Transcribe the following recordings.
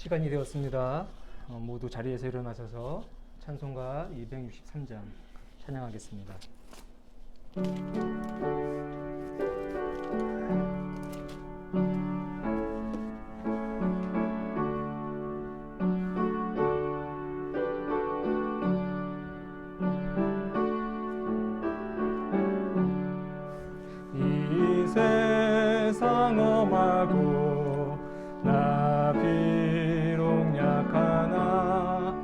시간이 되었습니다. 모두 자리에서 일어나셔서 찬송가 263장 찬양하겠습니다. 이 세상 험하고 나 비록 약하나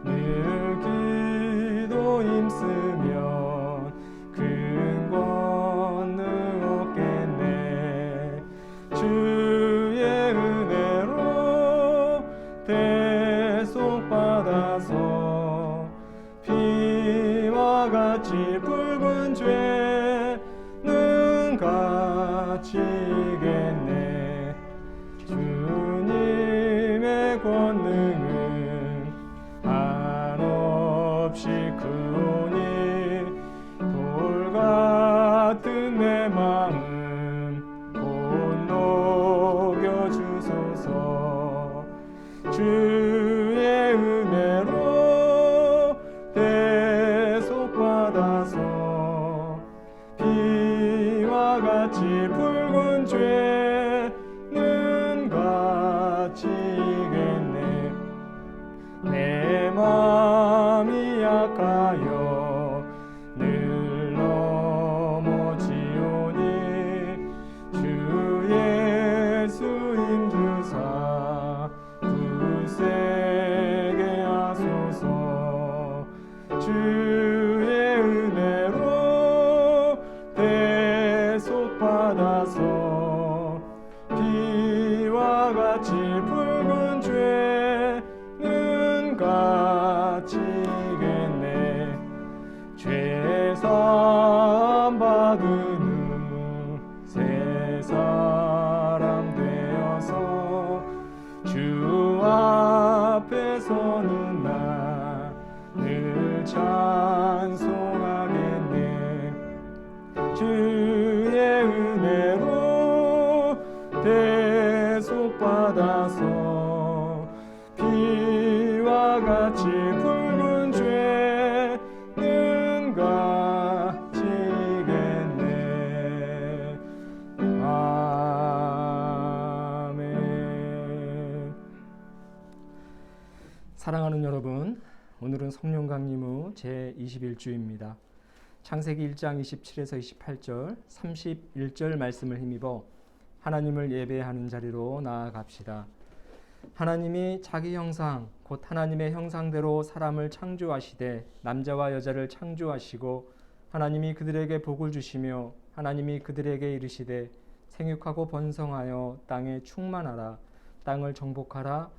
늘 기도 힘쓰면 큰 권능 얻겠네. 주의 은혜로 대속받아서 피와 같이 붉은 죄는 갇히겠네. 주님의 권능은 한없이 크오니 돌 같은 내 마음 곧 녹여주소서. 주의 은혜로 대속받아서 피와 같이 붉은 죄는 갇히겠네. 내 마음이 약하여 늘 넘어지오니 주 예수 힘주사 굳세게 하소서. 주의 은혜로 대속받아서 피와 같이 붉은 죄는 갇히겠네. 죄사함 받은 후 새 사람 되어서 주 앞에 서는 나 늘 찬송하겠네. 주의 은혜로 대속받아서 피와 같이 붉은 죄는 갇히겠네. 아멘. 사랑하는 여러분, 오늘은 성령 강림 후 제21주입니다. 창세기 1장 27에서 28절, 31절 말씀을 힘입어 하나님을 예배하는 자리로 나아갑시다. 하나님이 자기 형상, 곧 하나님의 형상대로 사람을 창조하시되 남자와 여자를 창조하시고 하나님이 그들에게 복을 주시며 하나님이 그들에게 이르시되 생육하고 번성하여 땅에 충만하라. 땅을 정복하라.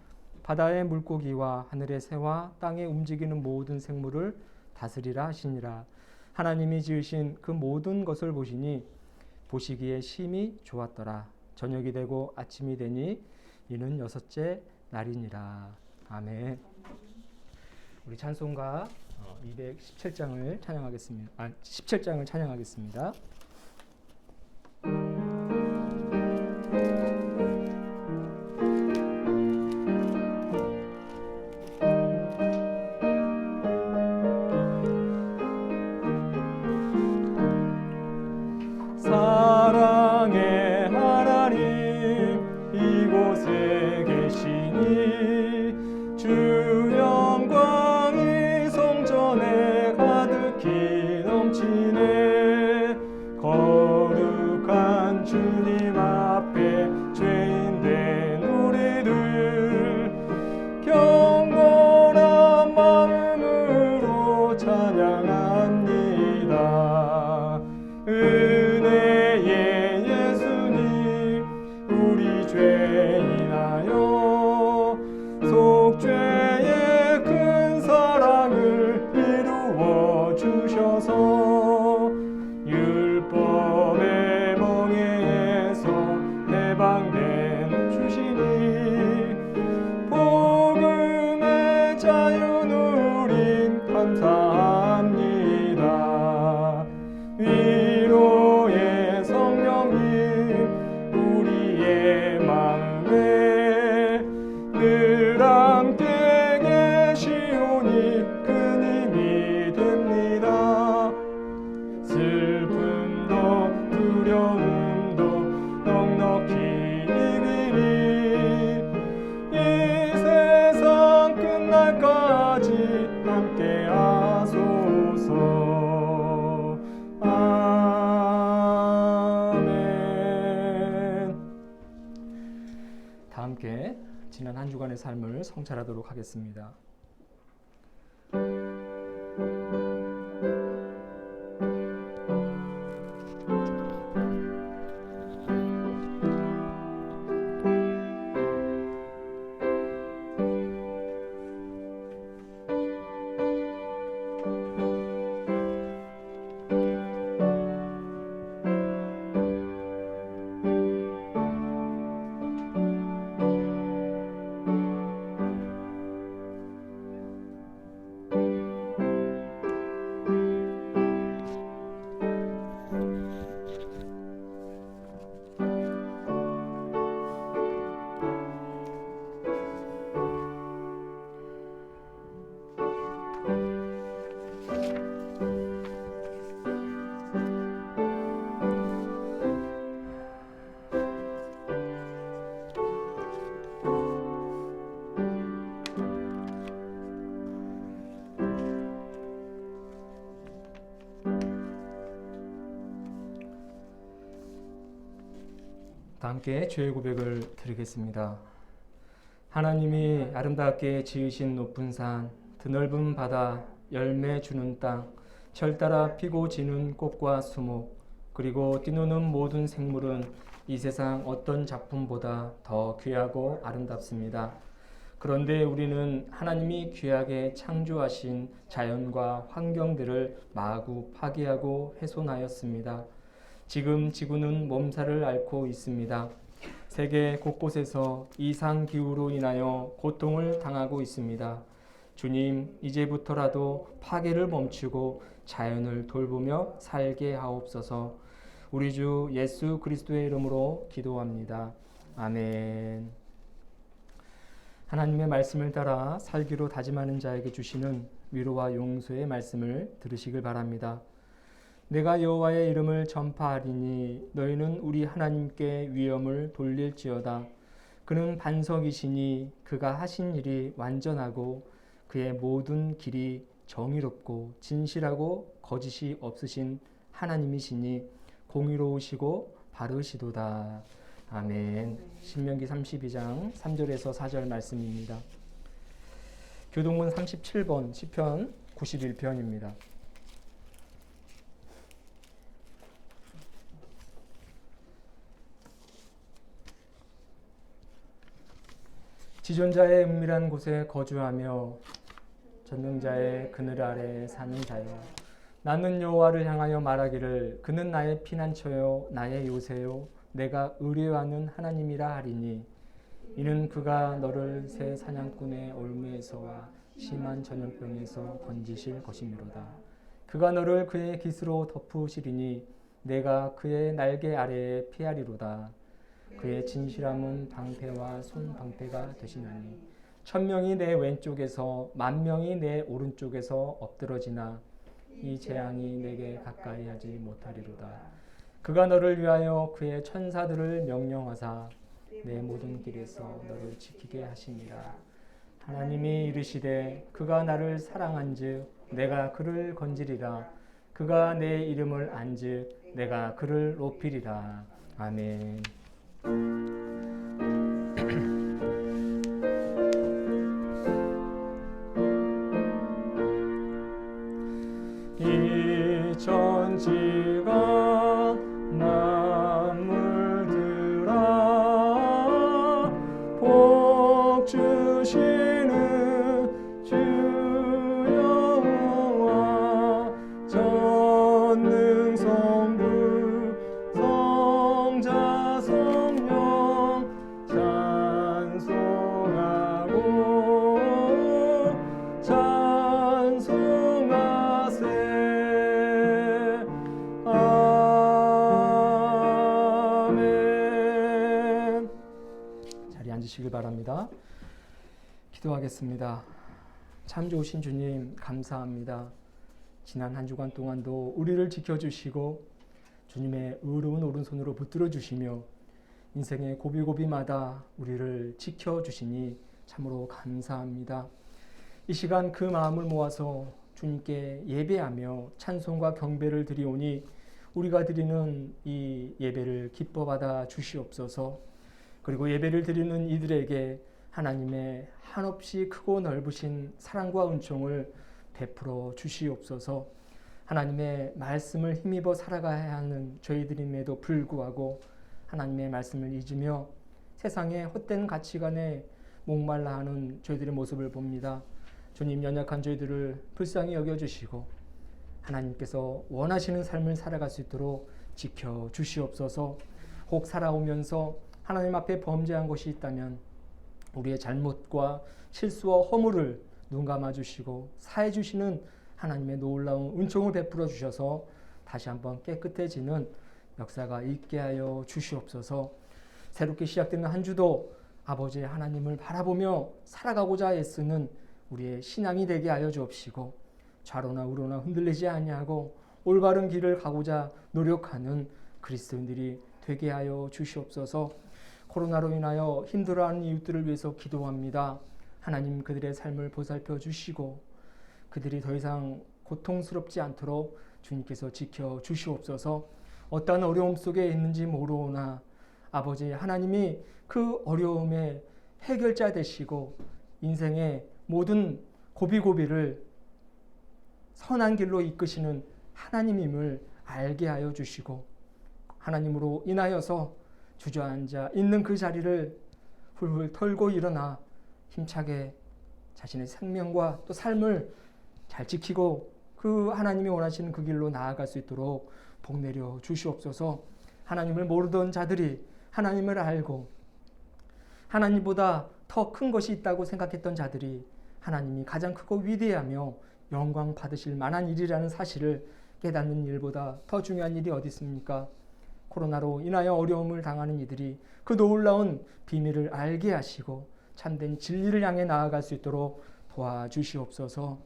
바다의 물고기와 하늘의 새와 땅에 움직이는 모든 생물을 다스리라 하시니라. 하나님이 지으신 그 모든 것을 보시니 보시기에 심히 좋았더라. 저녁이 되고 아침이 되니 이는 여섯째 날이니라. 아멘. 우리 찬송가 217장을 찬양하겠습니다. 17장을 찬양하겠습니다. 사랑의 하나님 이곳에 계시니 주 영광이 성전에 가득히 넘치네. 주간의 삶을 성찰하도록 하겠습니다. 다 함께 죄의 고백을 드리겠습니다. 하나님이 아름답게 지으신 높은 산, 드넓은 바다, 열매 주는 땅, 철 따라 피고 지는 꽃과 수목, 그리고 뛰노는 모든 생물은 이 세상 어떤 작품보다 더 귀하고 아름답습니다. 그런데 우리는 하나님이 귀하게 창조하신 자연과 환경들을 마구 파괴하고 훼손하였습니다. 지금 지구는 몸살을 앓고 있습니다. 세계 곳곳에서 이상기후로 인하여 고통을 당하고 있습니다. 주님, 이제부터라도 파괴를 멈추고 자연을 돌보며 살게 하옵소서. 우리 주 예수 그리스도의 이름으로 기도합니다. 아멘. 하나님의 말씀을 따라 살기로 다짐하는 자에게 주시는 위로와 용서의 말씀을 들으시길 바랍니다. 내가 여호와의 이름을 전파하리니 너희는 우리 하나님께 위엄을 돌릴지어다. 그는 반석이시니 그가 하신 일이 완전하고 그의 모든 길이 정의롭고 진실하고 거짓이 없으신 하나님이시니 공의로우시고 바르시도다. 아멘. 신명기 32장 3절에서 4절 말씀입니다. 교동문 37번 시편 91편입니다. 지존자의 은밀한 곳에 거주하며 전능자의 그늘 아래 사는 자여, 나는 여호와를 향하여 말하기를 그는 나의 피난처요 나의 요새요 내가 의뢰하는 하나님이라 하리니, 이는 그가 너를 새 사냥꾼의 올무에서와 심한 전염병에서 건지실 것이미로다. 그가 너를 그의 깃으로 덮으시리니 내가 그의 날개 아래에 피하리로다. 그의 진실함은 방패와 손방패가 되시나니 1000명이 내 왼쪽에서 10,000명이 내 오른쪽에서 엎드러지나 이 재앙이 내게 가까이 하지 못하리로다. 그가 너를 위하여 그의 천사들을 명령하사 내 모든 길에서 너를 지키게 하시니라. 하나님이 이르시되 그가 나를 사랑한즉 내가 그를 건지리라. 그가 내 이름을 안즉 내가 그를 높이리라. 아멘. 이 천지가 만물들아 복 주시는 주 여호와 전능성부 성자 성령 찬송하고 찬송하세. 아멘. 자리에 앉으시길 바랍니다. 기도하겠습니다. 참 좋으신 주님 감사합니다. 지난 한 주간 동안도 우리를 지켜주시고 주님의 의로운 오른손으로 붙들어 주시며 인생의 고비고비마다 우리를 지켜주시니 참으로 감사합니다. 이 시간 그 마음을 모아서 주님께 예배하며 찬송과 경배를 드리오니 우리가 드리는 이 예배를 기뻐 받아 주시옵소서. 그리고 예배를 드리는 이들에게 하나님의 한없이 크고 넓으신 사랑과 은총을 베풀어 주시옵소서. 하나님의 말씀을 힘입어 살아가야 하는 저희들임에도 불구하고 하나님의 말씀을 잊으며 세상의 헛된 가치관에 목말라 하는 저희들의 모습을 봅니다. 주님, 연약한 저희들을 불쌍히 여겨주시고 하나님께서 원하시는 삶을 살아갈 수 있도록 지켜주시옵소서. 혹 살아오면서 하나님 앞에 범죄한 것이 있다면 우리의 잘못과 실수와 허물을 눈 감아주시고 사해주시는 하나님의 놀라운 은총을 베풀어 주셔서 다시 한번 깨끗해지는 역사가 있게 하여 주시옵소서. 새롭게 시작되는 한 주도 아버지 하나님을 바라보며 살아가고자 애쓰는 우리의 신앙이 되게 하여 주옵시고 좌로나 우로나 흔들리지 아니하고 올바른 길을 가고자 노력하는 그리스도인들이 되게 하여 주시옵소서. 코로나로 인하여 힘들어하는 이웃들을 위해서 기도합니다. 하나님, 그들의 삶을 보살펴 주시고 그들이 더 이상 고통스럽지 않도록 주님께서 지켜 주시옵소서. 어떠한 어려움 속에 있는지 모르오나 아버지 하나님이 그 어려움의 해결자 되시고 인생의 모든 고비고비를 선한 길로 이끄시는 하나님임을 알게 하여 주시고 하나님으로 인하여서 주저앉아 있는 그 자리를 훌훌 털고 일어나 힘차게 자신의 생명과 또 삶을 잘 지키고 그 하나님이 원하시는 그 길로 나아갈 수 있도록 복내려 주시옵소서. 하나님을 모르던 자들이 하나님을 알고 하나님보다 더 큰 것이 있다고 생각했던 자들이 하나님이 가장 크고 위대하며 영광 받으실 만한 일이라는 사실을 깨닫는 일보다 더 중요한 일이 어디 있습니까? 코로나로 인하여 어려움을 당하는 이들이 그 놀라운 비밀을 알게 하시고 참된 진리를 향해 나아갈 수 있도록 도와주시옵소서.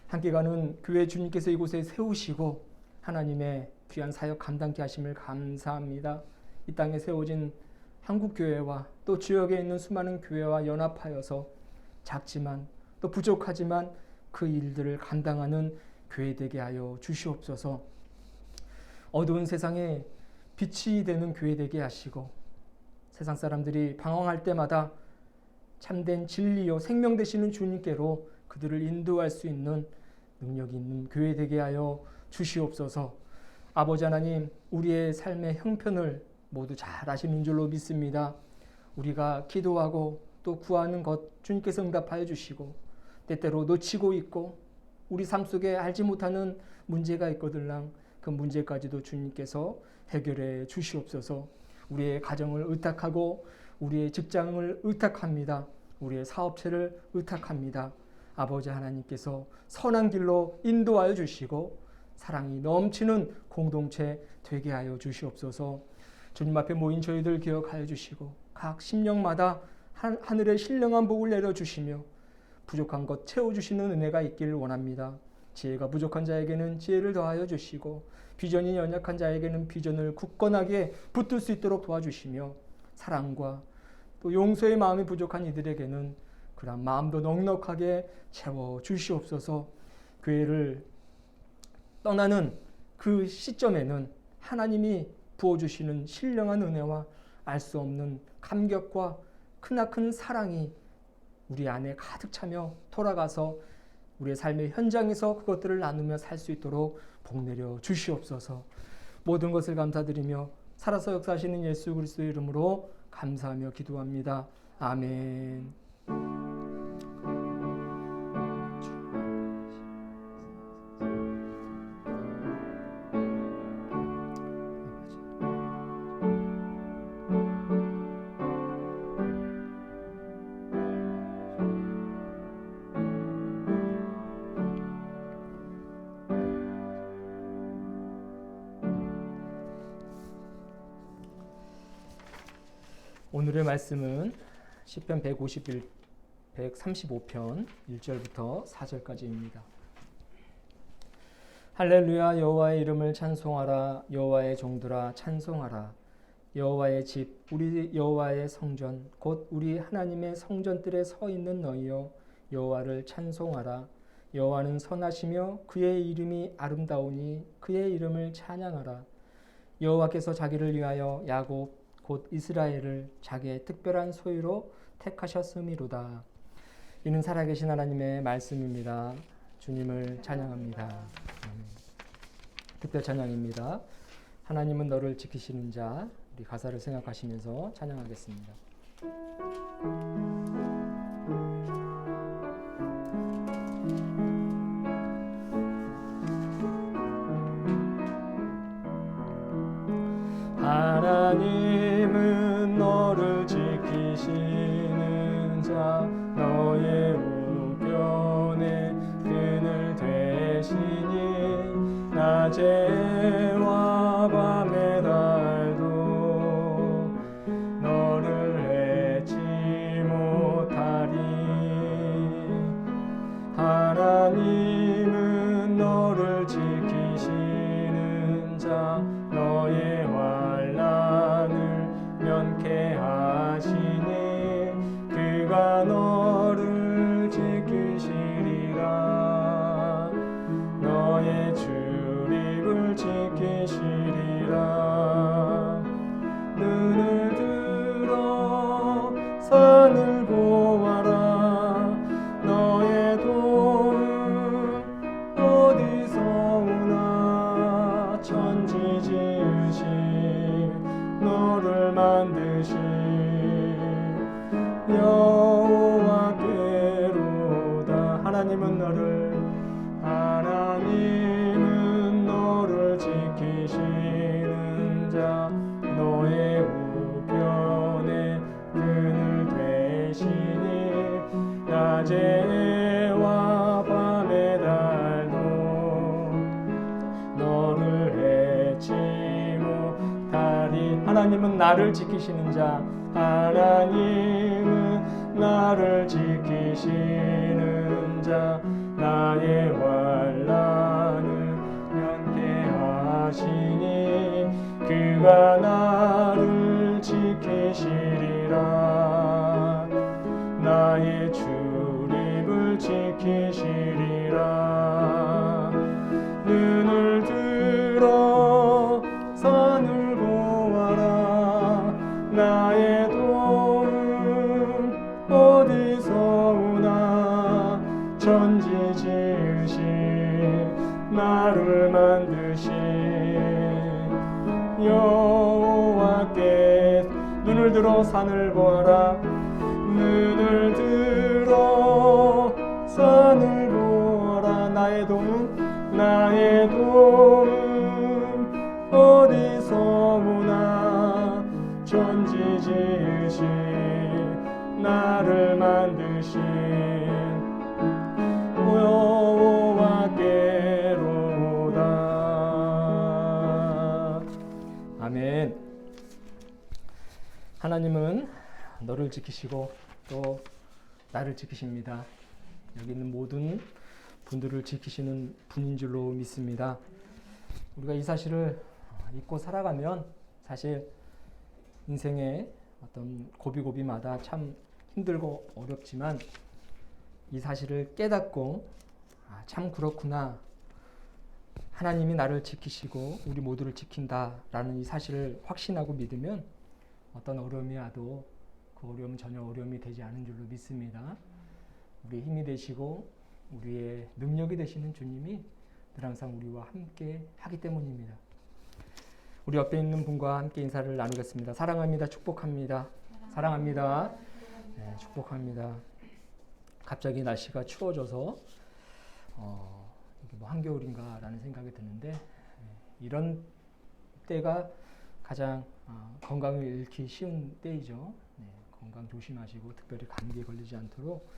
함께 가는 교회 주님께서 이곳에 세우시고 하나님의 귀한 사역 감당케 하심을 감사합니다. 이 땅에 세워진 한국교회와 또 지역에 있는 수많은 교회와 연합하여서 작지만 또 부족하지만 그 일들을 감당하는 교회 되게 하여 주시옵소서. 어두운 세상에 빛이 되는 교회 되게 하시고 세상 사람들이 방황할 때마다 참된 진리요 생명 되시는 주님께로 그들을 인도할 수 있는 능력이 있는 교회 되게 하여 주시옵소서. 아버지 하나님, 우리의 삶의 형편을 모두 잘 아시는 줄로 믿습니다. 우리가 기도하고 또 구하는 것 주님께서 응답하여 주시고 때때로 놓치고 있고 우리 삶 속에 알지 못하는 문제가 있거들랑 그 문제까지도 주님께서 해결해 주시옵소서. 우리의 가정을 의탁하고 우리의 직장을 의탁합니다. 우리의 사업체를 의탁합니다. 아버지 하나님께서 선한 길로 인도하여 주시고 사랑이 넘치는 공동체 되게 하여 주시옵소서. 주님 앞에 모인 저희들 기억하여 주시고 각 심령마다 하늘의 신령한 복을 내려주시며 부족한 것 채워주시는 은혜가 있기를 원합니다. 지혜가 부족한 자에게는 지혜를 더하여 주시고 비전이 연약한 자에게는 비전을 굳건하게 붙들 수 있도록 도와주시며 사랑과 또 용서의 마음이 부족한 이들에게는 그런 마음도 넉넉하게 채워주시옵소서. 교회를 떠나는 그 시점에는 하나님이 부어주시는 신령한 은혜와 알 수 없는 감격과 크나큰 사랑이 우리 안에 가득 차며 돌아가서 우리의 삶의 현장에서 그것들을 나누며 살 수 있도록 복내려 주시옵소서. 모든 것을 감사드리며 살아서 역사하시는 예수 그리스도의 이름으로 감사하며 기도합니다. 아멘. 오늘의 말씀은 시편 135편 1절부터 4절까지입니다. 할렐루야, 여호와의 이름을 찬송하라. 여호와의 종들아 찬송하라. 여호와의 집, 우리 여호와의 성전, 곧 우리 하나님의 성전들에 서 있는 너희여, 여호와를 찬송하라. 여호와는 선하시며 그의 이름이 아름다우니 그의 이름을 찬양하라. 여호와께서 자기를 위하여 야곱 곧 이스라엘을 자기의 특별한 소유로 택하셨음이로다. 이는 살아계신 하나님의 말씀입니다. 주님을 찬양합니다. 특별 찬양입니다. 하나님은 너를 지키시는 자. 우리 가사를 생각하시면서 찬양하겠습니다. 하나님은 너를 지키시는 자, 너의 우편에 그늘 되시니 낮에와 밤의 달도 너를 해치 못하리. 하나님은 너를 지키시는 자, 너의 면케하시니 그가 너를 지키시리라. 너의 출입을 지키시리라. 눈을 들어 산을 보아라. 너의 도움 어디서 오나. 천지 지으신 너를 만드신 여호와께로다. 하나님은 너를 지키시는 자, 너의 우편에 그늘 되시니 낮에와 밤의 달도 너를 해치 못하리. 하나님은 나를 지키시는 자, 하나님은 나를 지키시는 자, 나의 환난을 면케하시니 그가 나를 지키시리라. 나의 출입을 지키시리라. 눈을 들어 산을 보아라. 나의 도움 어디서 오나. 천지 지으신 나를 만드신 여호와께. 눈을 들어 산을 보아라. 눈을 들어 산을 보아라. 나의 도움 어디서 오나. 천지 지으신 나를 만드신 여호와께로다. 아멘. 하나님은 너를 지키시고 또 나를 지키십니다. 여기 있는 모든 분들을 지키시는 분인 줄로 믿습니다. 우리가 이 사실을 잊고 살아가면 사실 인생의 어떤 고비고비마다 참 힘들고 어렵지만 이 사실을 깨닫고 참 그렇구나. 하나님이 나를 지키시고 우리 모두를 지킨다라는 이 사실을 확신하고 믿으면 어떤 어려움이 와도 그 어려움은 전혀 어려움이 되지 않은 줄로 믿습니다. 우리의 힘이 되시고 우리의 능력이 되시는 주님이 늘 항상 우리와 함께 하기 때문입니다. 우리 옆에 있는 분과 함께 인사를 나누겠습니다. 사랑합니다. 축복합니다. 사랑합니다. 네, 축복합니다. 갑자기 날씨가 추워져서 이게 뭐 한겨울인가라는 생각이 드는데 이런 때가 가장 건강을 잃기 쉬운 때이죠. 네, 건강 조심하시고 특별히 감기에 걸리지 않도록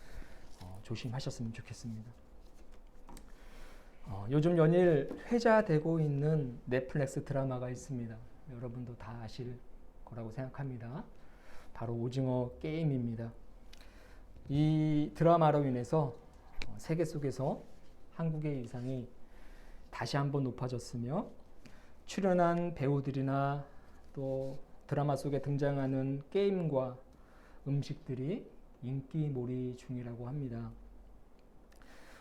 조심하셨으면 좋겠습니다. 요즘 연일 회자되고 있는 넷플릭스 드라마가 있습니다. 여러분도 다 아실 거라고 생각합니다. 바로 오징어 게임입니다. 이 드라마로 인해서 세계 속에서 한국의 위상이 다시 한번 높아졌으며 출연한 배우들이나 또 드라마 속에 등장하는 게임과 음식들이 인기몰이 중이라고 합니다.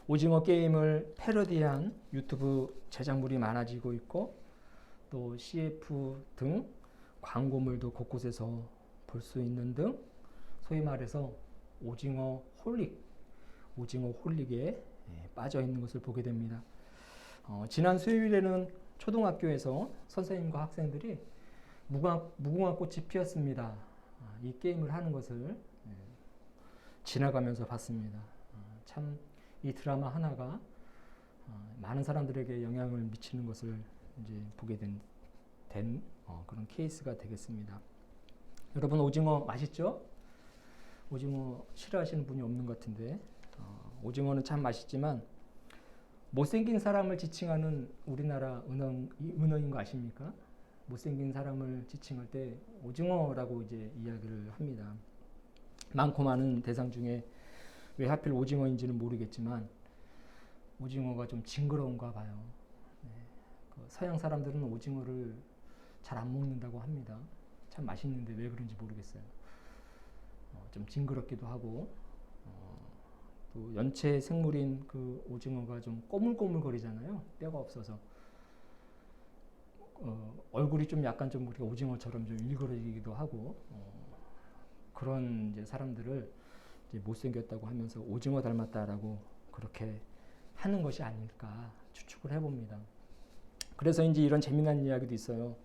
오징어 게임을 패러디한 유튜브 제작물이 많아지고 있고 또 CF 등 광고물도 곳곳에서 볼 수 있는 등 소위 말해서 오징어 홀릭에 빠져 있는 것을 보게 됩니다. 지난 수요일에는 초등학교에서 선생님과 학생들이 무궁화 꽃이 피었습니다. 이 게임을 하는 것을 지나가면서 봤습니다. 참 이 드라마 하나가 많은 사람들에게 영향을 미치는 것을 이제 보게 된 그런 케이스가 되겠습니다. 여러분, 오징어 맛있죠? 오징어 싫어하시는 분이 없는 것 같은데 오징어는 참 맛있지만 못생긴 사람을 지칭하는 우리나라 은어인 거 아십니까? 못생긴 사람을 지칭할 때 오징어라고 이제 이야기를 합니다. 많고 많은 대상 중에 왜 하필 오징어인지는 모르겠지만 오징어가 좀 징그러운가 봐요. 서양 사람들은 오징어를 잘 안 먹는다고 합니다. 참 맛있는데 왜 그런지 모르겠어요. 좀 징그럽기도 하고 또 연체 생물인 그 오징어가 좀 꼬물꼬물거리잖아요. 뼈가 없어서 얼굴이 좀 약간 좀 우리가 오징어처럼 좀 일그러지기도 하고 그런 이제 사람들을 이제 못생겼다고 하면서 오징어 닮았다라고 그렇게 하는 것이 아닐까 추측을 해봅니다. 그래서 이제 이런 재미난 이야기도 있어요.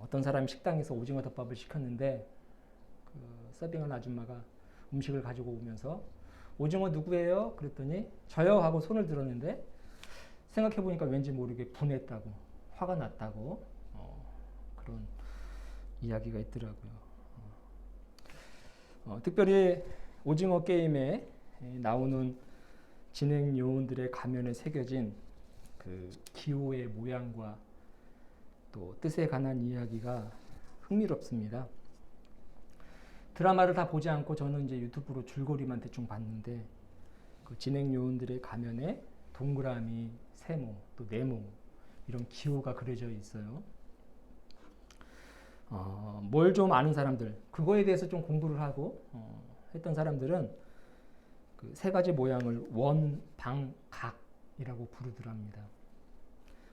어떤 사람이 식당에서 오징어 덮밥을 시켰는데 그 서빙한 아줌마가 음식을 가지고 오면서 오징어 누구예요? 그랬더니 저요 하고 손을 들었는데 생각해보니까 왠지 모르게 분했다고, 화가 났다고 그런 이야기가 있더라고요. 특별히 오징어 게임에 나오는 진행 요원들의 가면에 새겨진 그 기호의 모양과 또 뜻에 관한 이야기가 흥미롭습니다. 드라마를 다 보지 않고 저는 이제 유튜브로 줄거리만 대충 봤는데 그 진행 요원들의 가면에 동그라미, 세모, 또 네모 이런 기호가 그려져 있어요. 뭘 좀 아는 사람들, 그거에 대해서 좀 공부를 하고 했던 사람들은 그 세 가지 모양을 원, 방, 각이라고 부르더랍니다.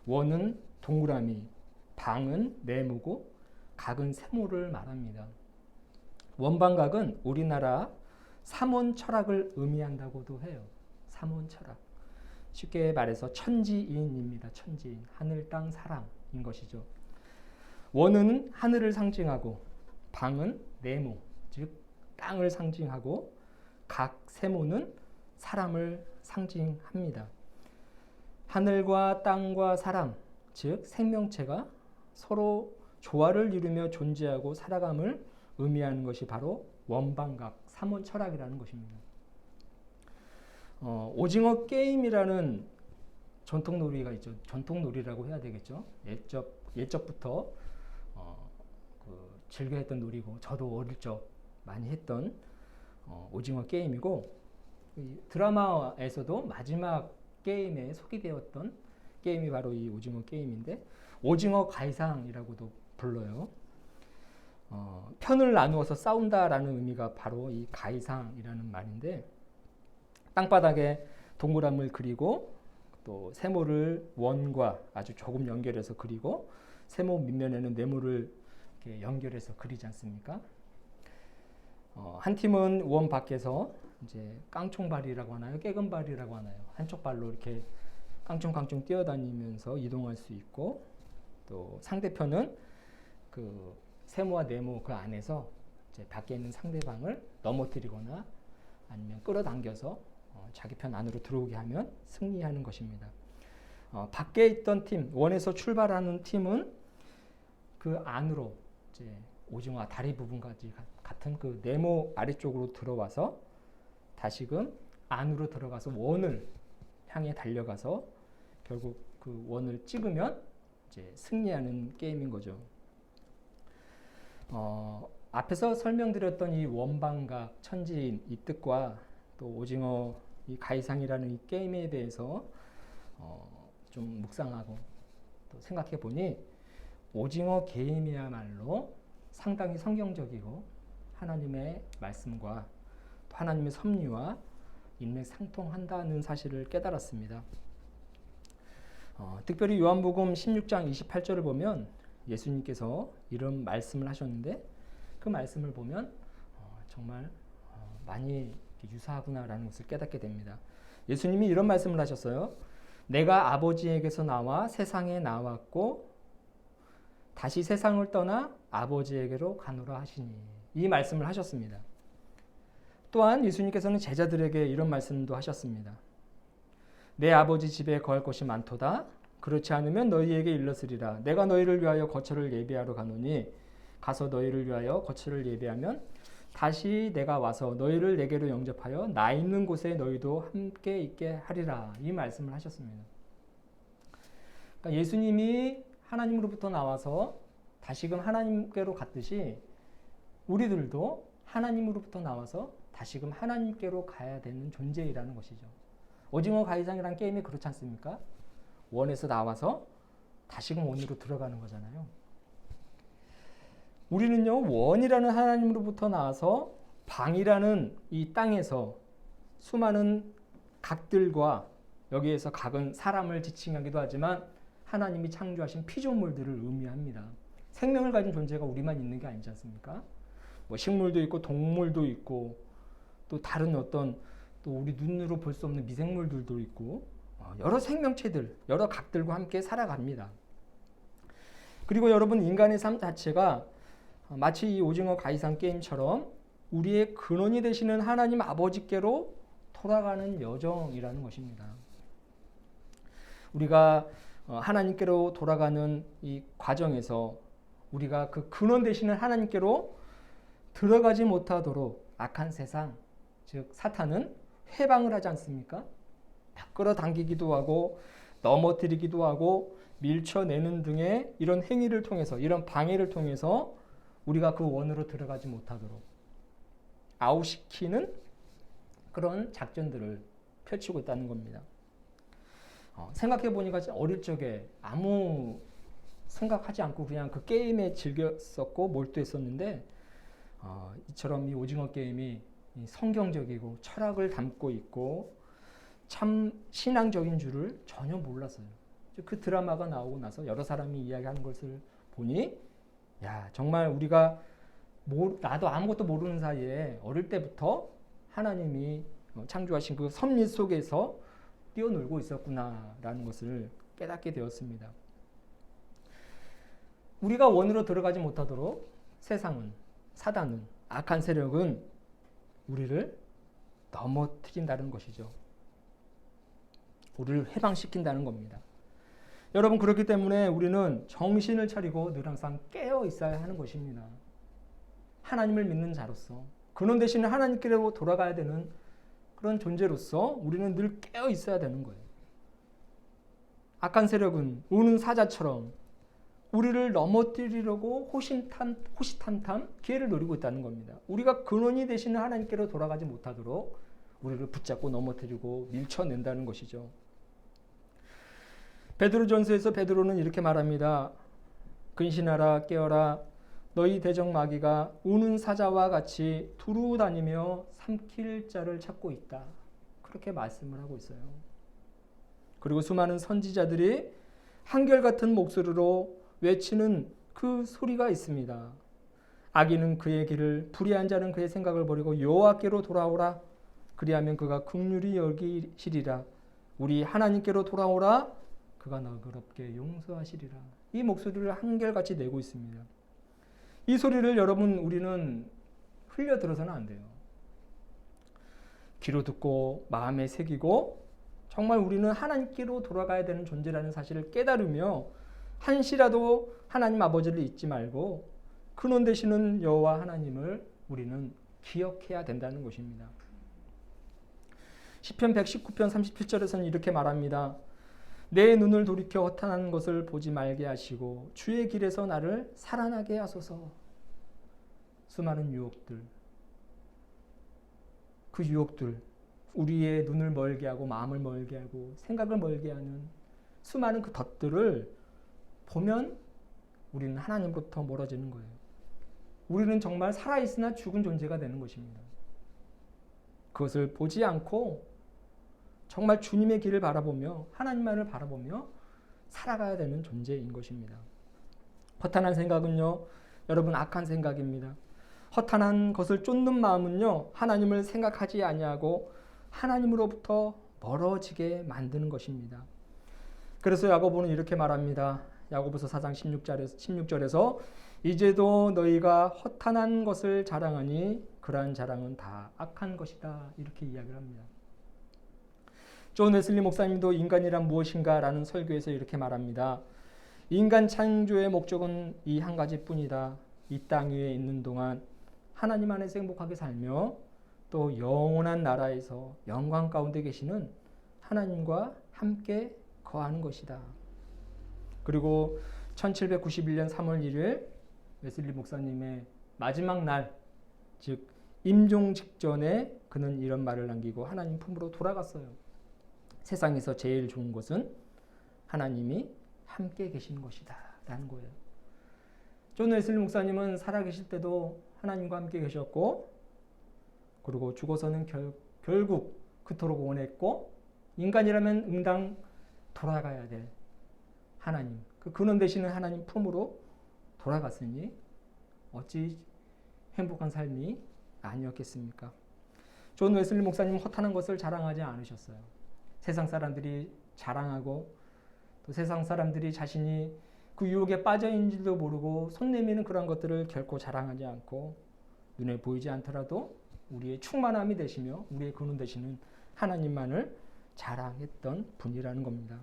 원은 동그라미, 방은 네모고 각은 세모를 말합니다. 원방각은 우리나라 삼원 철학을 의미한다고도 해요. 삼원 철학. 쉽게 말해서 천지인입니다. 천지인. 하늘, 땅, 사랑인 것이죠. 원은 하늘을 상징하고 방은 네모, 즉 땅을 상징하고 각, 세모는 사람을 상징합니다. 하늘과 땅과 사람, 즉 생명체가 서로 조화를 이루며 존재하고 살아감을 의미하는 것이 바로 원방각, 삼원 철학이라는 것입니다. 오징어 게임이라는 전통놀이가 있죠. 전통놀이라고 해야 되겠죠. 예적부터 즐겨했던 놀이고 저도 어릴 적 많이 했던 오징어 게임이고 이 드라마에서도 마지막 게임에 소개되었던 게임이 바로 이 오징어 게임인데 오징어 가이상이라고도 불러요. 편을 나누어서 싸운다라는 의미가 바로 이 가이상이라는 말인데 땅바닥에 동그라미를 그리고 또 세모를 원과 아주 조금 연결해서 그리고 세모 밑면에는 네모를 이렇게 연결해서 그리지 않습니까? 한 팀은 원 밖에서 이제 깡총발이라고 하나요? 깨금발이라고 하나요? 한쪽 발로 이렇게 깡총깡총 뛰어다니면서 이동할 수 있고 또 상대편은 그 세모와 네모 그 안에서 이제 밖에 있는 상대방을 넘어뜨리거나 아니면 끌어당겨서 자기 편 안으로 들어오게 하면 승리하는 것입니다. 밖에 있던 팀, 원에서 출발하는 팀은 그 안으로 이제 오징어 다리 부분까지 같은 그 네모 아래쪽으로 들어와서 다시금 안으로 들어가서 원을 향해 달려가서 결국 그 원을 찍으면 이제 승리하는 게임인 거죠. 앞에서 설명드렸던 이 원방각, 천지인 이 뜻과 또 오징어 이 가이상이라는 이 게임에 대해서 좀 묵상하고 또 생각해 보니 오징어 게임이야말로 상당히 성경적이고 하나님의 말씀과 또 하나님의 섭리와 인맥상통한다는 사실을 깨달았습니다. 특별히 요한복음 16장 28절을 보면 예수님께서 이런 말씀을 하셨는데 그 말씀을 보면 정말 많이 유사하구나라는 것을 깨닫게 됩니다. 예수님이 이런 말씀을 하셨어요. 내가 아버지에게서 나와 세상에 나왔고 다시 세상을 떠나 아버지에게로 가노라 하시니, 이 말씀을 하셨습니다. 또한 예수님께서는 제자들에게 이런 말씀도 하셨습니다. 내 아버지 집에 거할 것이 많도다. 그렇지 않으면 너희에게 일렀으리라. 내가 너희를 위하여 거처를 예비하러 가노니 가서 너희를 위하여 거처를 예비하면 다시 내가 와서 너희를 내게로 영접하여 나 있는 곳에 너희도 함께 있게 하리라. 이 말씀을 하셨습니다. 그러니까 예수님이 하나님으로부터 나와서 다시금 하나님께로 갔듯이 우리들도 하나님으로부터 나와서 다시금 하나님께로 가야 되는 존재이라는 것이죠. 오징어 가이상이라는 게임이 그렇지 않습니까? 원에서 나와서 다시금 원으로 들어가는 거잖아요. 우리는요, 원이라는 하나님으로부터 나와서 방이라는 이 땅에서 수많은 각들과 여기에서 각은 사람을 지칭하기도 하지만 하나님이 창조하신 피조물들을 의미합니다. 생명을 가진 존재가 우리만 있는 게 아니지 않습니까? 뭐 식물도 있고 동물도 있고 또 다른 어떤 또 우리 눈으로 볼 수 없는 미생물들도 있고 여러 생명체들, 여러 각들과 함께 살아갑니다. 그리고 여러분, 인간의 삶 자체가 마치 이 오징어 가이상 게임처럼 우리의 근원이 되시는 하나님 아버지께로 돌아가는 여정이라는 것입니다. 우리가 하나님께로 돌아가는 이 과정에서 우리가 그 근원 되시는 하나님께로 들어가지 못하도록 악한 세상, 즉 사탄은 회방을 하지 않습니까? 끌어당기기도 하고 넘어뜨리기도 하고 밀쳐내는 등의 이런 행위를 통해서, 이런 방해를 통해서 우리가 그 원으로 들어가지 못하도록 아웃시키는 그런 작전들을 펼치고 있다는 겁니다. 생각해 보니까 어릴 적에 아무 생각하지 않고 그냥 그 게임에 즐겼었고 몰두했었는데 이처럼 이 오징어 게임이 성경적이고 철학을 담고 있고 참 신앙적인 줄을 전혀 몰랐어요. 그 드라마가 나오고 나서 여러 사람이 이야기하는 것을 보니 야, 정말 우리가 나도 아무것도 모르는 사이에 어릴 때부터 하나님이 창조하신 그 섭리 속에서 뛰어놀고 있었구나라는 것을 깨닫게 되었습니다. 우리가 원으로 들어가지 못하도록 세상은, 사단은, 악한 세력은 우리를 넘어뜨린다는 것이죠. 우리를 해방시킨다는 겁니다. 여러분, 그렇기 때문에 우리는 정신을 차리고 늘 항상 깨어 있어야 하는 것입니다. 하나님을 믿는 자로서, 근원 되시는 하나님께로 돌아가야 되는 그런 존재로서 우리는 늘 깨어 있어야 되는 거예요. 악한 세력은 우는 사자처럼 우리를 넘어뜨리려고 호시탐탐 기회를 노리고 있다는 겁니다. 우리가 근원이 되시는 하나님께로 돌아가지 못하도록 우리를 붙잡고 넘어뜨리고 밀쳐낸다는 것이죠. 베드로전서에서 베드로는 이렇게 말합니다. 근신하라, 깨어라. 너희 대적 마귀가 우는 사자와 같이 두루 다니며 삼킬 자를 찾고 있다. 그렇게 말씀을 하고 있어요. 그리고 수많은 선지자들이 한결같은 목소리로 외치는 그 소리가 있습니다. 악인은 그의 길을, 불의한 자는 그의 생각을 버리고 여호와께로 돌아오라. 그리하면 그가 긍휼히 여기시리라. 우리 하나님께로 돌아오라. 그가 너그럽게 용서하시리라. 이 목소리를 한결같이 내고 있습니다. 이 소리를 여러분, 우리는 흘려 들어서는 안 돼요. 귀로 듣고 마음에 새기고 정말 우리는 하나님께로 돌아가야 되는 존재라는 사실을 깨달으며 한시라도 하나님 아버지를 잊지 말고 근원 되시는 여호와 하나님을 우리는 기억해야 된다는 것입니다. 시편 119편 37절에서는 이렇게 말합니다. 내 눈을 돌이켜 허탄한 것을 보지 말게 하시고 주의 길에서 나를 살아나게 하소서. 수많은 유혹들, 그 유혹들, 우리의 눈을 멀게 하고 마음을 멀게 하고 생각을 멀게 하는 수많은 그 덫들을 보면 우리는 하나님부터 멀어지는 거예요. 우리는 정말 살아있으나 죽은 존재가 되는 것입니다. 그것을 보지 않고 정말 주님의 길을 바라보며 하나님만을 바라보며 살아가야 되는 존재인 것입니다. 허탄한 생각은요, 여러분 악한 생각입니다. 허탄한 것을 쫓는 마음은요, 하나님을 생각하지 아니하고 하나님으로부터 멀어지게 만드는 것입니다. 그래서 야고보는 이렇게 말합니다. 야고보서 4장 16절에서 이제도 너희가 허탄한 것을 자랑하니 그러한 자랑은 다 악한 것이다. 이렇게 이야기를 합니다. 존 웨슬리 목사님도 인간이란 무엇인가 라는 설교에서 이렇게 말합니다. 인간 창조의 목적은 이 한 가지뿐이다. 이 땅 위에 있는 동안 하나님 안에서 행복하게 살며 또 영원한 나라에서 영광 가운데 계시는 하나님과 함께 거하는 것이다. 그리고 1791년 3월 1일 웨슬리 목사님의 마지막 날, 즉 임종 직전에 그는 이런 말을 남기고 하나님 품으로 돌아갔어요. 세상에서 제일 좋은 것은 하나님이 함께 계신 것이다 라는 거예요. 존 웨슬리 목사님은 살아계실 때도 하나님과 함께 계셨고, 그리고 죽어서는 결국 그토록 원했고, 인간이라면 응당 돌아가야 될 하나님, 그 근원 되시는 하나님 품으로 돌아갔으니 어찌 행복한 삶이 아니었겠습니까? 존 웨슬리 목사님은 허탄한 것을 자랑하지 않으셨어요. 세상 사람들이 자랑하고 또 세상 사람들이 자신이 그 유혹에 빠져 있는지도 모르고 손 내미는 그런 것들을 결코 자랑하지 않고 눈에 보이지 않더라도 우리의 충만함이 되시며 우리의 근원 되시는 하나님만을 자랑했던 분이라는 겁니다.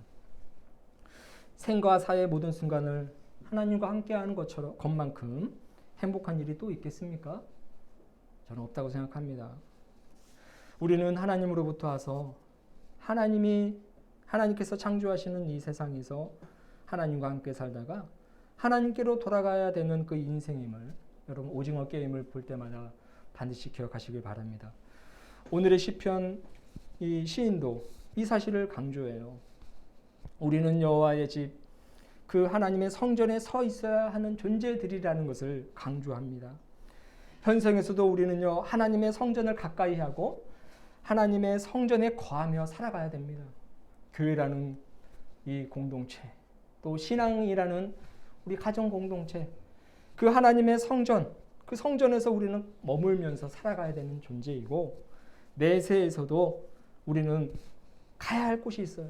생과 사의 모든 순간을 하나님과 함께하는 것만큼 행복한 일이 또 있겠습니까? 저는 없다고 생각합니다. 우리는 하나님으로부터 와서 하나님께서 창조하시는 이 세상에서 하나님과 함께 살다가 하나님께로 돌아가야 되는 그 인생임을 여러분 오징어 게임을 볼 때마다 반드시 기억하시길 바랍니다. 오늘의 시편 이 시인도 이 사실을 강조해요. 우리는 여호와의 집, 그 하나님의 성전에 서 있어야 하는 존재들이라는 것을 강조합니다. 현생에서도 우리는요, 하나님의 성전을 가까이 하고 하나님의 성전에 거하며 살아가야 됩니다. 교회라는 이 공동체, 또 신앙이라는 우리 가정 공동체, 그 하나님의 성전, 그 성전에서 우리는 머물면서 살아가야 되는 존재이고, 내세에서도 우리는 가야 할 곳이 있어요.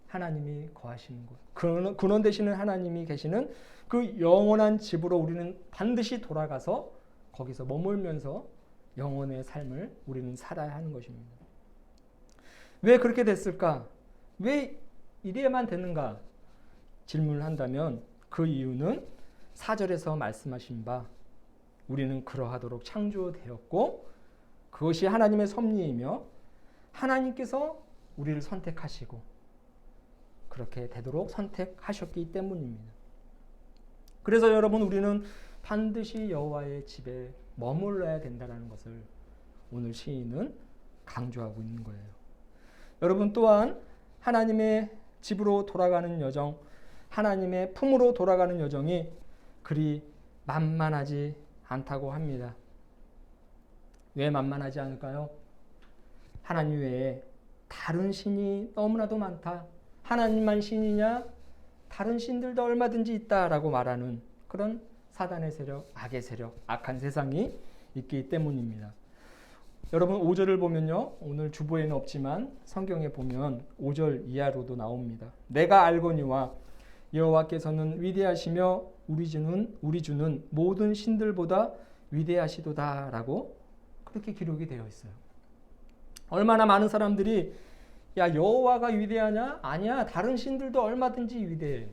하나님이 거하시는 곳, 근원 되시는 하나님이 계시는 그 영원한 집으로 우리는 반드시 돌아가서 거기서 머물면서 영혼의 삶을 우리는 살아야 하는 것입니다. 왜 그렇게 됐을까? 왜 이래야만 되는가? 질문을 한다면 그 이유는 4절에서 말씀하신 바 우리는 그러하도록 창조되었고 그것이 하나님의 섭리이며 하나님께서 우리를 선택하시고 그렇게 되도록 선택하셨기 때문입니다. 그래서 여러분 우리는 반드시 여호와의 집에 머물러야 된다는 것을 오늘 시인은 강조하고 있는 거예요. 여러분 또한 하나님의 집으로 돌아가는 여정, 하나님의 품으로 돌아가는 여정이 그리 만만하지 않다고 합니다. 왜 만만하지 않을까요? 하나님 외에 다른 신이 너무나도 많다. 하나님만 신이냐? 다른 신들도 얼마든지 있다라고 말하는 그런 사단의 세력, 악의 세력, 악한 세상이 있기 때문입니다. 여러분 5절을 보면요. 오늘 주보에는 없지만 성경에 보면 5절 이하로도 나옵니다. 내가 알거니와 여호와께서는 위대하시며 우리 주는 모든 신들보다 위대하시도다라고 그렇게 기록이 되어 있어요. 얼마나 많은 사람들이 야 여호와가 위대하냐? 아니야. 다른 신들도 얼마든지 위대해.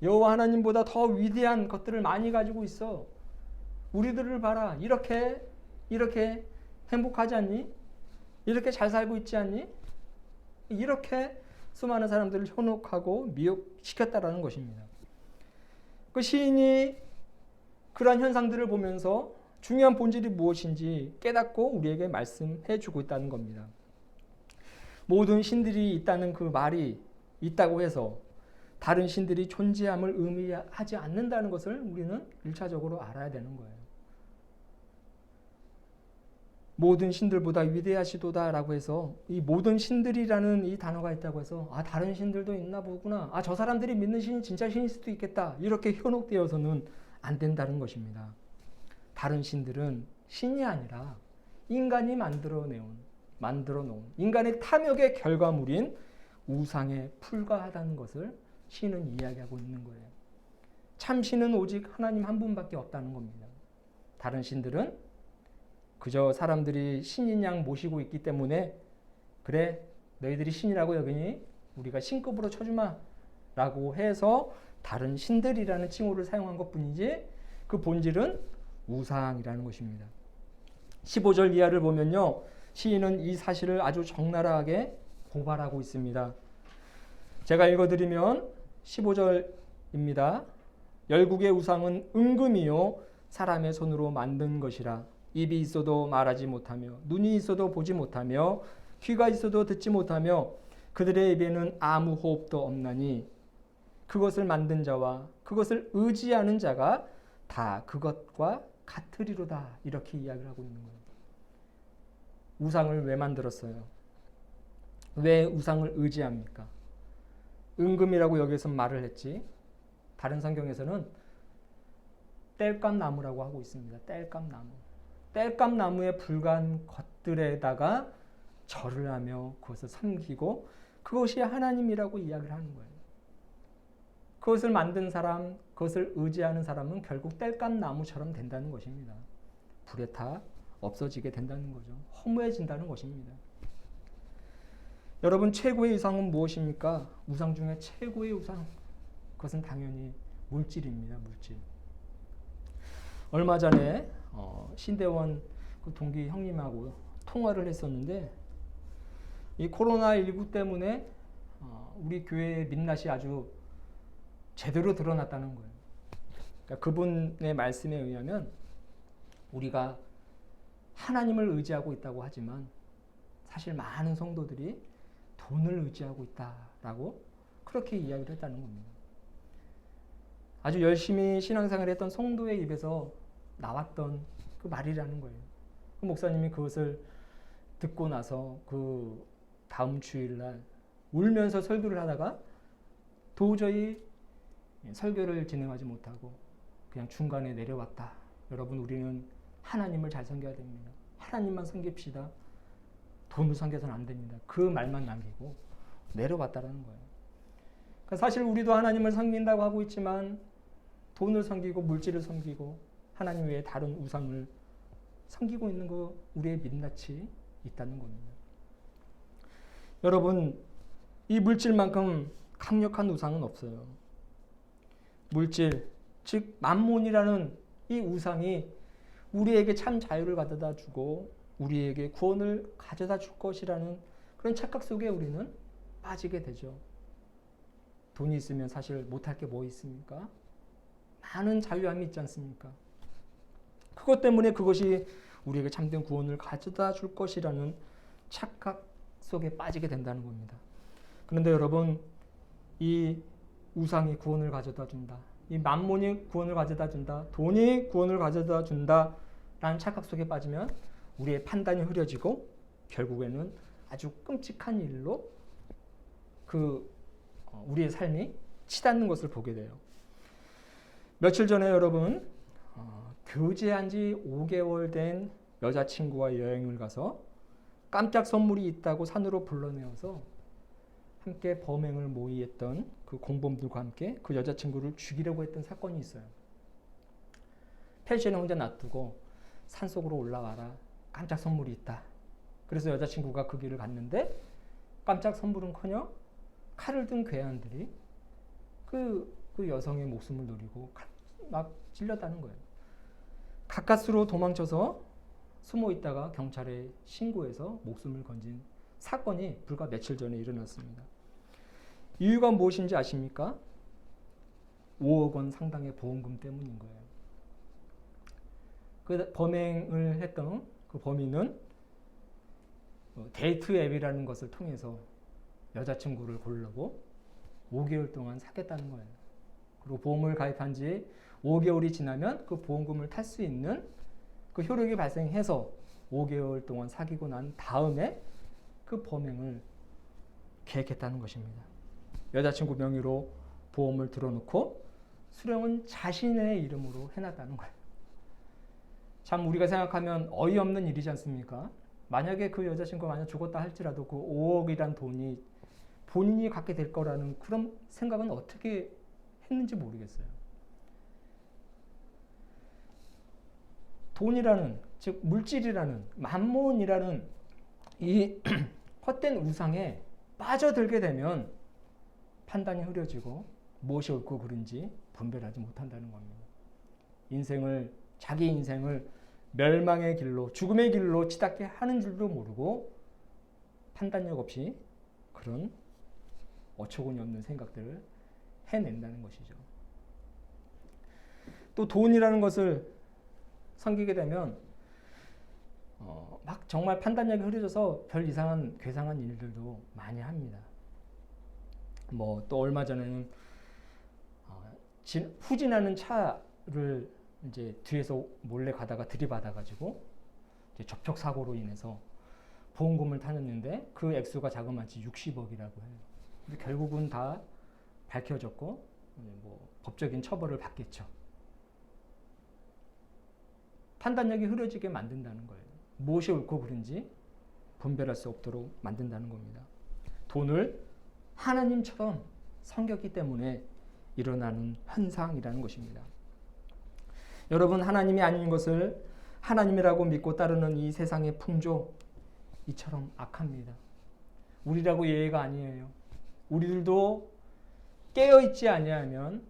여호와 하나님보다 더 위대한 것들을 많이 가지고 있어. 우리들을 봐라. 이렇게 행복하지 않니? 이렇게 잘 살고 있지 않니? 이렇게 수많은 사람들을 현혹하고 미혹시켰다라는 것입니다. 그 시인이 그러한 현상들을 보면서 중요한 본질이 무엇인지 깨닫고 우리에게 말씀해 주고 있다는 겁니다. 모든 신들이 있다는 그 말이 있다고 해서 다른 신들이 존재함을 의미하지 않는다는 것을 우리는 1차적으로 알아야 되는 거예요. 모든 신들보다 위대하시도다라고 해서 이 모든 신들이라는 이 단어가 있다고 해서 다른 신들도 있나 보구나. 저 사람들이 믿는 신이 진짜 신일 수도 있겠다. 이렇게 현혹되어서는 안 된다는 것입니다. 다른 신들은 신이 아니라 인간이 만들어 놓은 인간의 탐욕의 결과물인 우상에 불과하다는 것을 신은 이야기하고 있는 거예요. 참 신은 오직 하나님 한 분밖에 없다는 겁니다. 다른 신들은 그저 사람들이 신인 양 모시고 있기 때문에 그래 너희들이 신이라고 여기니 우리가 신급으로 쳐주마 라고 해서 다른 신들이라는 칭호를 사용한 것뿐이지 그 본질은 우상이라는 것입니다. 15절 이하를 보면요, 시인은 이 사실을 아주 적나라하게 고발하고 있습니다. 제가 읽어드리면 15절입니다. 열국의 우상은 은금이요 사람의 손으로 만든 것이라. 입이 있어도 말하지 못하며 눈이 있어도 보지 못하며 귀가 있어도 듣지 못하며 그들의 입에는 아무 호흡도 없나니 그것을 만든 자와 그것을 의지하는 자가 다 그것과 같으리로다. 이렇게 이야기를 하고 있는 거예요. 우상을 왜 만들었어요? 왜 우상을 의지합니까? 은금이라고 여기서 말을 했지, 다른 성경에서는 땔감나무라고 하고 있습니다. 땔감나무. 땔감나무에 불과한 것들에다가 절을 하며 그것을 섬기고 그것이 하나님이라고 이야기를 하는 거예요. 그것을 만든 사람, 그것을 의지하는 사람은 결국 땔감나무처럼 된다는 것입니다. 불에 타 없어지게 된다는 거죠. 허무해진다는 것입니다. 여러분, 최고의 우상은 무엇입니까? 우상 중에 최고의 우상, 그것은 당연히 물질입니다. 물질. 얼마 전에 신대원 그 동기 형님하고 통화를 했었는데 이 코로나19 때문에 우리 교회의 민낯이 아주 제대로 드러났다는 거예요. 그러니까 그분의 말씀에 의하면 우리가 하나님을 의지하고 있다고 하지만 사실 많은 성도들이 돈을 의지하고 있다라고 그렇게 이야기를 했다는 겁니다. 아주 열심히 신앙생활을 했던 성도의 입에서 나왔던 그 말이라는 거예요. 그 목사님이 그것을 듣고 나서 그 다음 주일날 울면서 설교를 하다가 도저히 설교를 진행하지 못하고 그냥 중간에 내려왔다. 여러분, 우리는 하나님을 잘 섬겨야 됩니다. 하나님만 섬깁시다. 돈을 섬겨서는 안 됩니다. 그 말만 남기고 내려왔다라는 거예요. 그러니까 사실 우리도 하나님을 섬긴다고 하고 있지만 돈을 섬기고 물질을 섬기고 하나님 외에 다른 우상을 섬기고 있는 거 우리의 민낯이 있다는 겁니다. 여러분, 이 물질만큼 강력한 우상은 없어요. 물질, 즉 만몬이라는 이 우상이 우리에게 참 자유를 가져다 주고 우리에게 구원을 가져다 줄 것이라는 그런 착각 속에 우리는 빠지게 되죠. 돈이 있으면 사실 못할 게 뭐 있습니까? 많은 자유함이 있지 않습니까? 그것 때문에 그것이 우리에게 참된 구원을 가져다 줄 것이라는 착각 속에 빠지게 된다는 겁니다. 그런데 여러분, 이 우상이 구원을 가져다 준다, 이 만몬이 구원을 가져다 준다, 돈이 구원을 가져다 준다 라는 착각 속에 빠지면 우리의 판단이 흐려지고 결국에는 아주 끔찍한 일로 우리의 삶이 치닫는 것을 보게 돼요. 며칠 전에 여러분, 교제한 지 5개월 된 여자친구와 여행을 가서 깜짝 선물이 있다고 산으로 불러내어서 함께 범행을 모의했던 그 공범들과 함께 그 여자친구를 죽이려고 했던 사건이 있어요. 펜션에 혼자 놔두고 산속으로 올라와라, 깜짝 선물이 있다. 그래서 여자친구가 그 길을 갔는데 깜짝 선물은커녕 칼을 든 괴한들이 그 여성의 목숨을 노리고 막 찔렸다는 거예요. 가까스로 도망쳐서 숨어 있다가 경찰에 신고해서 목숨을 건진 사건이 불과 며칠 전에 일어났습니다. 이유가 무엇인지 아십니까? 5억 원 상당의 보험금 때문인 거예요. 그 범행을 했던 그 범인은 데이트 앱이라는 것을 통해서 여자친구를 고르려고 5개월 동안 사귀었다는 거예요. 그리고 보험을 가입한 지 5개월이 지나면 그 보험금을 탈 수 있는 그 효력이 발생해서 5개월 동안 사귀고 난 다음에 그 범행을 계획했다는 것입니다. 여자친구 명의로 보험을 들어놓고 수령은 자신의 이름으로 해놨다는 거예요. 참 우리가 생각하면 어이없는 일이지 않습니까? 만약에 그 여자친구가 만약 죽었다 할지라도 그 5억이란 돈이 본인이 갖게 될 거라는 그런 생각은 어떻게 했는지 모르겠어요. 돈이라는, 즉 물질이라는, 만몬이라는 이 헛된 우상에 빠져들게 되면 판단이 흐려지고 무엇이 옳고 그른지 분별하지 못한다는 겁니다. 자기 인생을 멸망의 길로, 죽음의 길로 치닫게 하는 줄도 모르고 판단력 없이 그런 어처구니 없는 생각들을 해낸다는 것이죠. 또 돈이라는 것을 섬기게 되면 막 정말 판단력이 흐려져서 별 이상한 괴상한 일들도 많이 합니다. 뭐 또 얼마 전에는 후진하는 차를 이제 뒤에서 몰래 가다가 들이받아가지고 이제 접촉 사고로 인해서 보험금을 타냈는데 그 액수가 자그마치 60억이라고 해요. 근데 결국은 다 밝혀졌고 뭐 법적인 처벌을 받겠죠. 판단력이 흐려지게 만든다는 거예요. 무엇이 옳고 그른지 분별할 수 없도록 만든다는 겁니다. 돈을 하나님처럼 섬겼기 때문에 일어나는 현상이라는 것입니다. 여러분, 하나님이 아닌 것을 하나님이라고 믿고 따르는 이 세상의 풍조, 이처럼 악합니다. 우리라고 예외가 아니에요. 우리들도 깨어있지 아니하면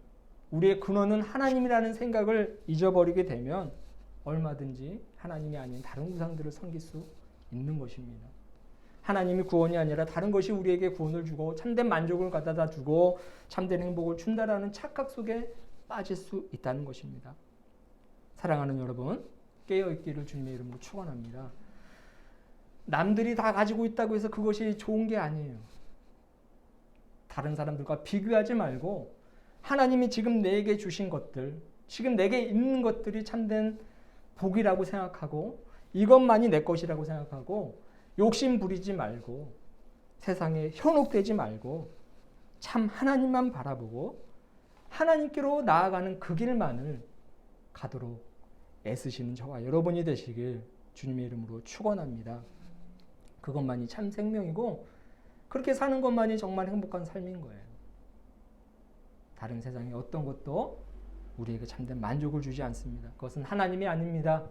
우리의 근원은 하나님이라는 생각을 잊어버리게 되면 얼마든지 하나님이 아닌 다른 우상들을 섬길 수 있는 것입니다. 하나님이 구원이 아니라 다른 것이 우리에게 구원을 주고 참된 만족을 갖다 주고 참된 행복을 준다라는 착각 속에 빠질 수 있다는 것입니다. 사랑하는 여러분, 깨어있기를 주님의 이름으로 축원합니다. 남들이 다 가지고 있다고 해서 그것이 좋은 게 아니에요. 다른 사람들과 비교하지 말고 하나님이 지금 내게 주신 것들, 지금 내게 있는 것들이 참된 복이라고 생각하고 이것만이 내 것이라고 생각하고 욕심 부리지 말고 세상에 현혹되지 말고 참 하나님만 바라보고 하나님께로 나아가는 그 길만을 가도록 애쓰시는 저와 여러분이 되시길 주님의 이름으로 축원합니다. 그것만이 참 생명이고 그렇게 사는 것만이 정말 행복한 삶인 거예요. 다른 세상의 어떤 것도 우리에게 참된 만족을 주지 않습니다. 그것은 하나님이 아닙니다.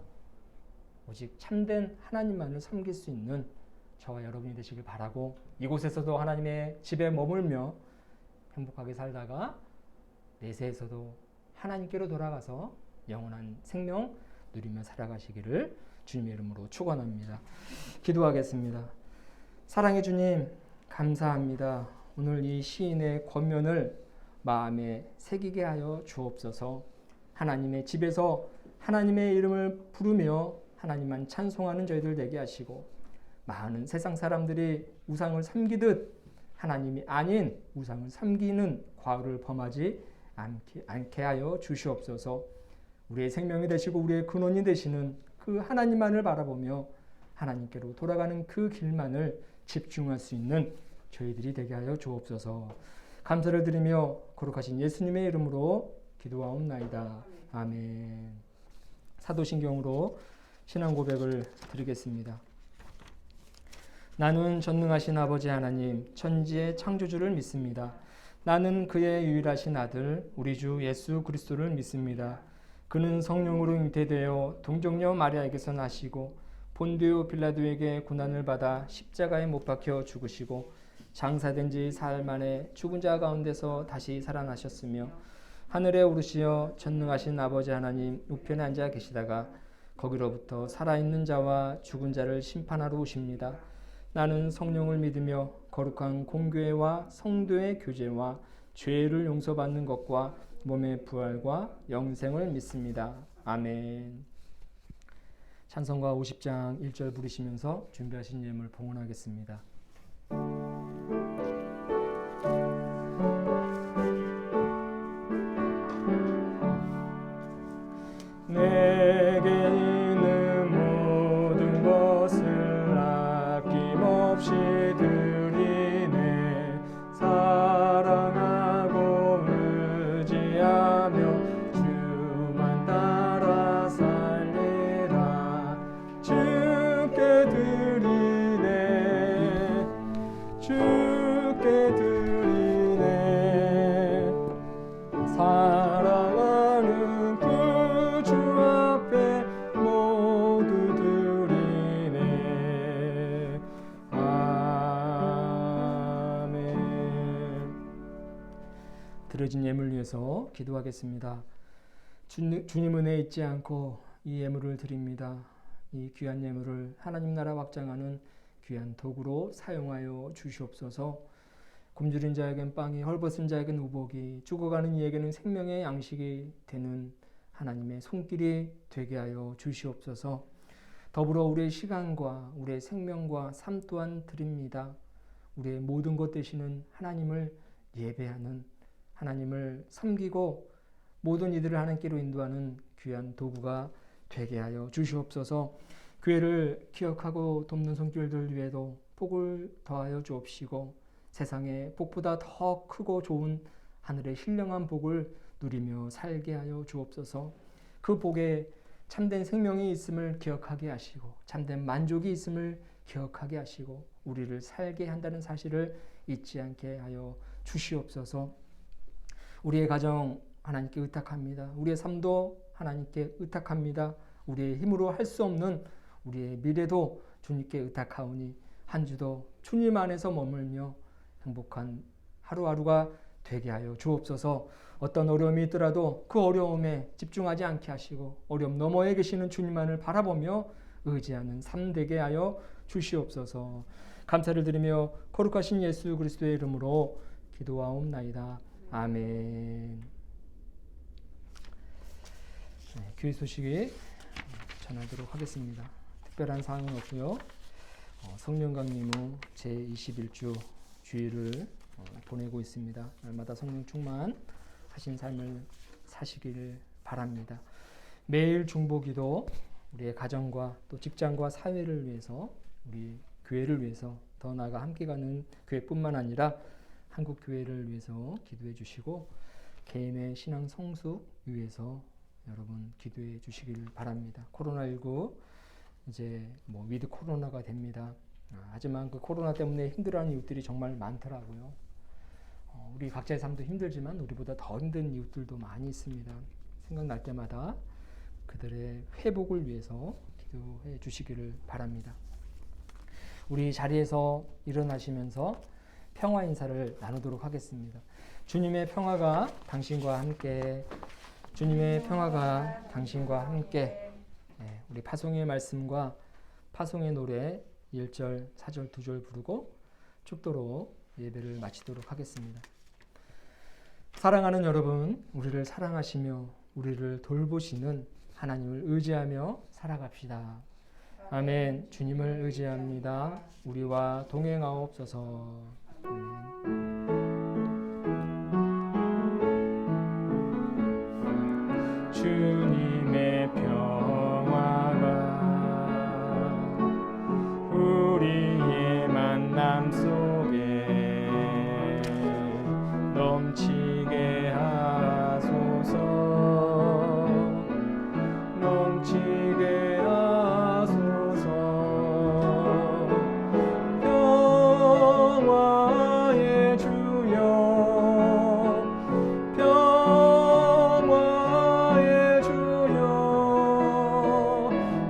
오직 참된 하나님만을 섬길 수 있는 저와 여러분이 되시길 바라고 이곳에서도 하나님의 집에 머물며 행복하게 살다가 내세에서도 하나님께로 돌아가서 영원한 생명 누리며 살아가시기를 주님의 이름으로 축원합니다. 기도하겠습니다. 사랑의 주님, 감사합니다. 오늘 이 시인의 권면을 마음에 새기게 하여 주옵소서. 하나님의 집에서 하나님의 이름을 부르며 하나님만 찬송하는 저희들 되게 하시고 많은 세상 사람들이 우상을 섬기듯 하나님이 아닌 우상을 섬기는 과오를 범하지 않게 하여 주시옵소서. 우리의 생명이 되시고 우리의 근원이 되시는 그 하나님만을 바라보며 하나님께로 돌아가는 그 길만을 집중할 수 있는 저희들이 되게 하여 주옵소서. 감사를 드리며 거룩하신 예수님의 이름으로 기도하옵나이다. 아멘. 사도신경으로 신앙 고백을 드리겠습니다. 나는 전능하신 아버지 하나님, 천지의 창조주를 믿습니다. 나는 그의 유일하신 아들, 우리 주 예수 그리스도를 믿습니다. 그는 성령으로 잉태되어 동정녀 마리아에게서 나시고 본디오 빌라도에게 고난을 받아 십자가에 못 박혀 죽으시고 장사된 지 사흘 만에 죽은 자 가운데서 다시 살아나셨으며 하늘에 오르시어 전능하신 아버지 하나님 우편에 앉아 계시다가 거기로부터 살아있는 자와 죽은 자를 심판하러 오십니다. 나는 성령을 믿으며 거룩한 공교회와 성도의 교제와 죄를 용서받는 것과 몸의 부활과 영생을 믿습니다. 아멘. 찬송가 50장 1절 부르시면서 준비하신 예물 봉헌하겠습니다. 내게 있는 모든 것 드려진 예물 위해서 기도하겠습니다. 주님 은혜 잊지 않고 이 예물을 드립니다. 이 귀한 예물을 하나님 나라 확장하는 귀한 도구로 사용하여 주시옵소서. 굶주린 자에겐 빵이, 헐벗은 자에겐 우복이, 죽어가는 이에게는 생명의 양식이 되는 하나님의 손길이 되게 하여 주시옵소서. 더불어 우리의 시간과 우리의 생명과 삶 또한 드립니다. 우리의 모든 것 되시는 하나님을 예배하는, 하나님을 섬기고 모든 이들을 하나님께로 인도하는 귀한 도구가 되게 하여 주시옵소서. 교회를 기억하고 돕는 손길들 위에도 복을 더하여 주옵시고 세상에 복보다 더 크고 좋은 하늘의 신령한 복을 누리며 살게 하여 주옵소서. 그 복에 참된 생명이 있음을 기억하게 하시고 참된 만족이 있음을 기억하게 하시고 우리를 살게 한다는 사실을 잊지 않게 하여 주시옵소서. 우리의 가정 하나님께 의탁합니다. 우리의 삶도 하나님께 의탁합니다. 우리의 힘으로 할 수 없는 우리의 미래도 주님께 의탁하오니 한 주도 주님 안에서 머물며 행복한 하루하루가 되게 하여 주옵소서. 어떤 어려움이 있더라도 그 어려움에 집중하지 않게 하시고 어려움 너머에 계시는 주님만을 바라보며 의지하는 삶 되게 하여 주시옵소서. 감사를 드리며 거룩하신 예수 그리스도의 이름으로 기도하옵나이다. 아멘. 교회 소식이 전하도록 하겠습니다. 특별한 사항은 없고요. 성령 강림 후 제21주 주일을 보내고 있습니다. 날마다 성령 충만하신 삶을 사시길 바랍니다. 매일 중보기도 우리의 가정과 또 직장과 사회를 위해서 우리 교회를 위해서 더 나아가 함께 가는 교회뿐만 아니라 한국 교회를 위해서 기도해 주시고 개인의 신앙 성숙 위해서 여러분 기도해 주시길 바랍니다. 코로나19 이제 위드 코로나가 됩니다. 하지만 그 코로나 때문에 힘들어하는 이웃들이 정말 많더라고요. 우리 각자의 삶도 힘들지만 우리보다 더 힘든 이웃들도 많이 있습니다. 생각날 때마다 그들의 회복을 위해서 기도해 주시기를 바랍니다. 우리 자리에서 일어나시면서 평화 인사를 나누도록 하겠습니다. 주님의 평화가 당신과 함께, 주님의 평화가 당신과 함께. 우리 파송의 말씀과 파송의 노래 1절, 4절, 2절 부르고 축도로 예배를 마치도록 하겠습니다. 사랑하는 여러분, 우리를 사랑하시며 우리를 돌보시는 하나님을 의지하며 살아갑시다. 아멘. 주님을 의지합니다. 우리와 동행하옵소서. 아멘. 주님의 평화가 우리의 만남 속에 넘치게 하소서. 넘치게 하소서. 평화의 주여, 평화의 주여,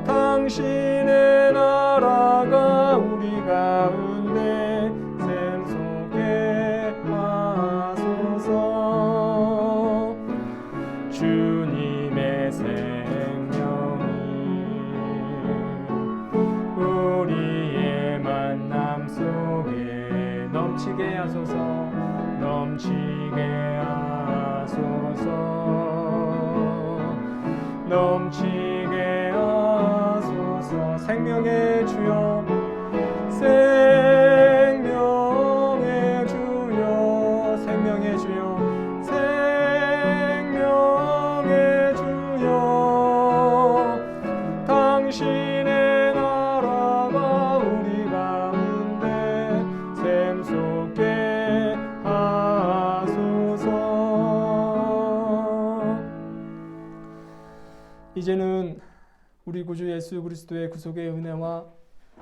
당신의 나라가 우리 가운데 샘솟게 하소서. 주님의 우리의 만남 속에 넘치게 하소서. 넘치게 하소서. 넘치게 하소서. 생명의 주여, 생명의 주여, 생명의 주여, 생명의 주여, 당신의 나라가 우리 가운데 샘솟게 하소서. 이제는 우리 구주 예수 그리스도의 구속의 은혜와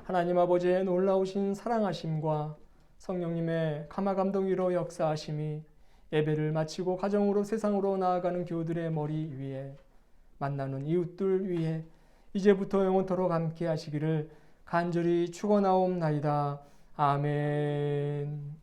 하나님 아버지의 놀라우신 사랑하심과 성령님의 감화 감동 위로 역사하심이 예배를 마치고 가정으로 세상으로 나아가는 교우들의 머리 위에, 만나는 이웃들 위에 이제부터 영원토록 함께 하시기를 간절히 축원하옵나이다. 아멘.